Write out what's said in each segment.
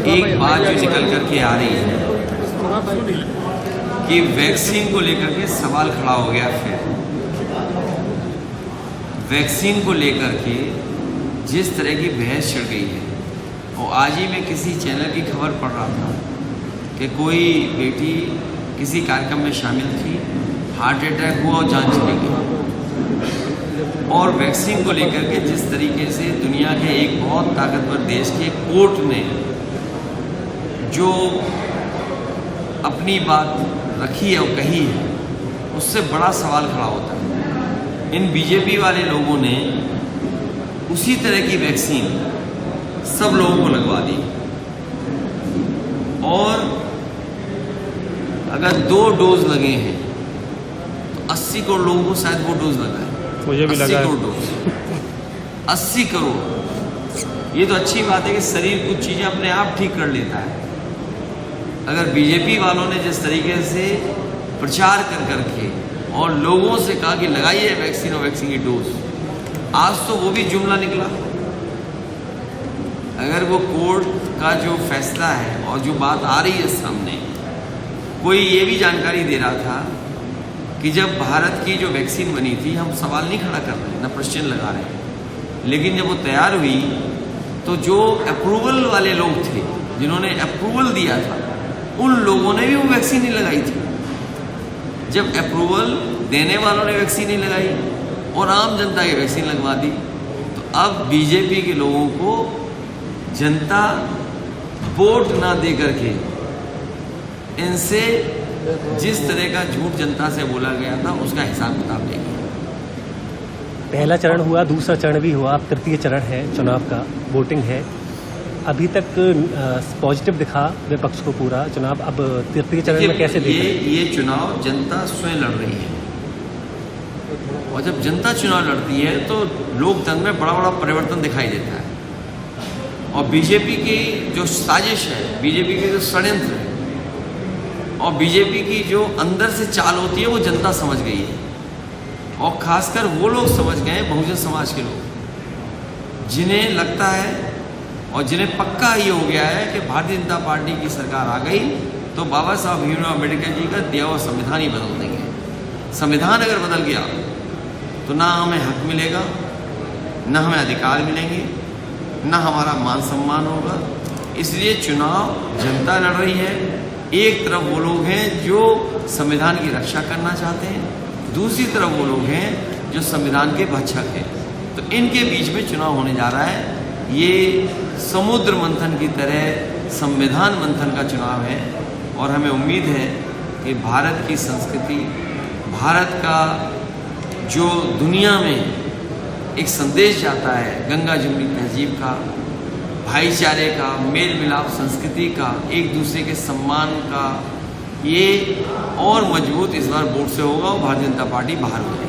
एक बात जो निकल करके आ रही है कि वैक्सीन को लेकर के सवाल खड़ा हो गया। फिर वैक्सीन को लेकर के जिस तरह की बहस छिड़ गई है, और आज ही मैं किसी चैनल की खबर पढ़ रहा था कि कोई बेटी किसी कार्यक्रम में शामिल थी, हार्ट अटैक हुआ और जान चली गई। और वैक्सीन को लेकर के जिस तरीके से दुनिया के एक बहुत ताकतवर देश के कोर्ट ने जो अपनी बात रखी है और कही है, उससे बड़ा सवाल खड़ा होता है। इन बीजेपी वाले लोगों ने उसी तरह की वैक्सीन सब लोगों को लगवा दी, और अगर 2 डोज लगे हैं तो 80 करोड़ लोगों को शायद वो डोज लगा है। मुझे भी लगा 80 करोड़ डोज, 80 करोड़। ये तो अच्छी बात है कि शरीर कुछ चीज़ें अपने आप ठीक कर लेता है। अगर बीजेपी वालों ने जिस तरीके से प्रचार कर करके और लोगों से कहा कि लगाइए वैक्सीन और वैक्सीन की डोज, आज तो वो भी जुमला निकला। अगर वो कोर्ट का जो फैसला है और जो बात आ रही है सामने, कोई ये भी जानकारी दे रहा था कि जब भारत की जो वैक्सीन बनी थी, हम सवाल नहीं खड़ा कर रहे, ना प्रश्न लगा रहे, लेकिन जब वो तैयार हुई तो जो अप्रूवल वाले लोग थे, जिन्होंने अप्रूवल दिया था, उन लोगों ने भी वो वैक्सीन नहीं लगाई थी। जब अप्रूवल देने वालों ने वैक्सीन नहीं लगाई और आम जनता की वैक्सीन लगवा दी, तो अब बीजेपी के लोगों को जनता वोट ना दे करके इनसे जिस तरह का झूठ जनता से बोला गया था, उसका हिसाब किताब लेंगे। पहला चरण हुआ, दूसरा चरण भी हुआ, अब तृतीय चरण है चुनाव का, वोटिंग है। अभी तक पॉजिटिव दिखा विपक्ष को पूरा चुनाव, अब तृतीय चरण में कैसे देख रहे हैं? ये चुनाव जनता स्वयं लड़ रही है, और जब जनता चुनाव लड़ती है तो लोकतंत्र में बड़ा बड़ा परिवर्तन दिखाई देता है। और बीजेपी की जो साजिश है, बीजेपी के जो षड्यंत्र है और बीजेपी की जो अंदर से चाल होती है, वो जनता समझ गई है। और खासकर वो लोग समझ गए, बहुजन समाज के लोग, जिन्हें लगता है और जिन्हें पक्का ये हो गया है कि भारतीय जनता पार्टी की सरकार आ गई तो बाबा साहब भीमराव अम्बेडकर जी का दिया हुआ संविधान ही बदल देंगे। संविधान अगर बदल गया तो ना हमें हक मिलेगा, ना हमें अधिकार मिलेंगे, ना हमारा मान सम्मान होगा। इसलिए चुनाव जनता लड़ रही है। एक तरफ वो लोग हैं जो संविधान की रक्षा करना चाहते हैं, दूसरी तरफ वो लोग हैं जो संविधान के भक्षक हैं। तो इनके बीच में चुनाव होने जा रहा है। ये समुद्र मंथन की तरह संविधान मंथन का चुनाव है, और हमें उम्मीद है कि भारत की संस्कृति, भारत का जो दुनिया में एक संदेश जाता है, गंगा जमुनी तहजीब का, भाईचारे का, मेल मिलाप संस्कृति का, एक दूसरे के सम्मान का, ये और मजबूत इस बार वोट से होगा और भारतीय जनता पार्टी बाहर हो जाएगी।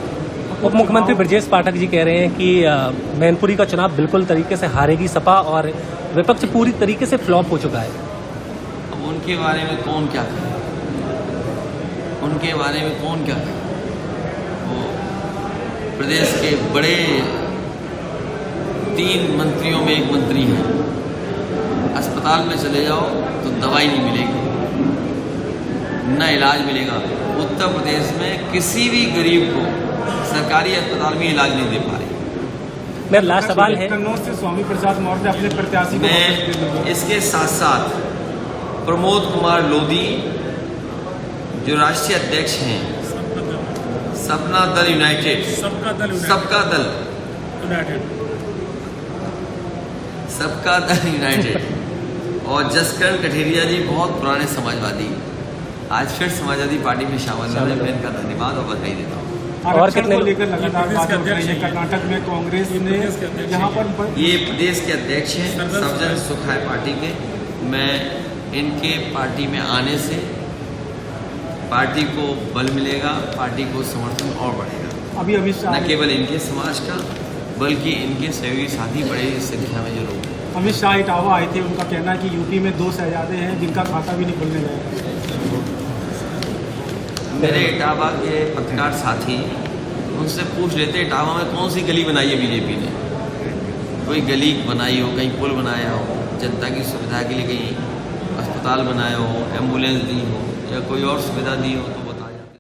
उप मुख्यमंत्री ब्रजेश पाठक जी कह रहे हैं कि मैनपुरी का चुनाव बिल्कुल तरीके से हारेगी सपा और विपक्ष पूरी तरीके से फ्लॉप हो चुका है। अब उनके बारे में कौन क्या कहे, उनके बारे में कौन क्या कहे? वो प्रदेश के बड़े 3 मंत्रियों में एक मंत्री हैं। अस्पताल में चले जाओ तो दवाई नहीं मिलेगी, न इलाज मिलेगा। उत्तर प्रदेश में किसी भी गरीब को सरकारी अस्पताल में इलाज नहीं दे पा रही। मेरा लास्ट सवाल है, कन्नौज से स्वामी प्रसाद मौर्य अपने प्रत्याशी मैं इसके साथ साथ प्रमोद कुमार लोधी जो राष्ट्रीय अध्यक्ष हैं सपना दल यूनाइटेड, सबका दल यूनाइटेड और जसकरण कठेरिया जी बहुत पुराने समाजवादी, आज फिर समाजवादी पार्टी में शामिल हुए। मैं इनका धन्यवाद और बधाई देता हूँ। और कितने लेकर लगातार बात हो रही है कर्नाटक में कांग्रेस ने यहाँ पर, ये प्रदेश के अध्यक्ष हैं सर्वजन सुखाय पार्टी के। मैं इनके पार्टी में आने से पार्टी को बल मिलेगा, पार्टी को समर्थन और बढ़ेगा। अभी न केवल इनके समाज का बल्कि इनके सहयोगी साथी बड़ी संख्या में जो लोग हैं। अमित शाह इटावा आए थे, उनका कहना है कि यूपी में 2 शहजादे हैं जिनका खाता भी नहीं खुलने गया। मेरे इटावा के पत्रकार साथी उनसे पूछ लेते इटावा में कौन सी गली बनाई है बीजेपी ने, कोई गली बनाई हो, कहीं पुल बनाया हो, जनता की सुविधा के लिए कहीं अस्पताल बनाए हो, एम्बुलेंस दी हो या कोई और सुविधा दी हो तो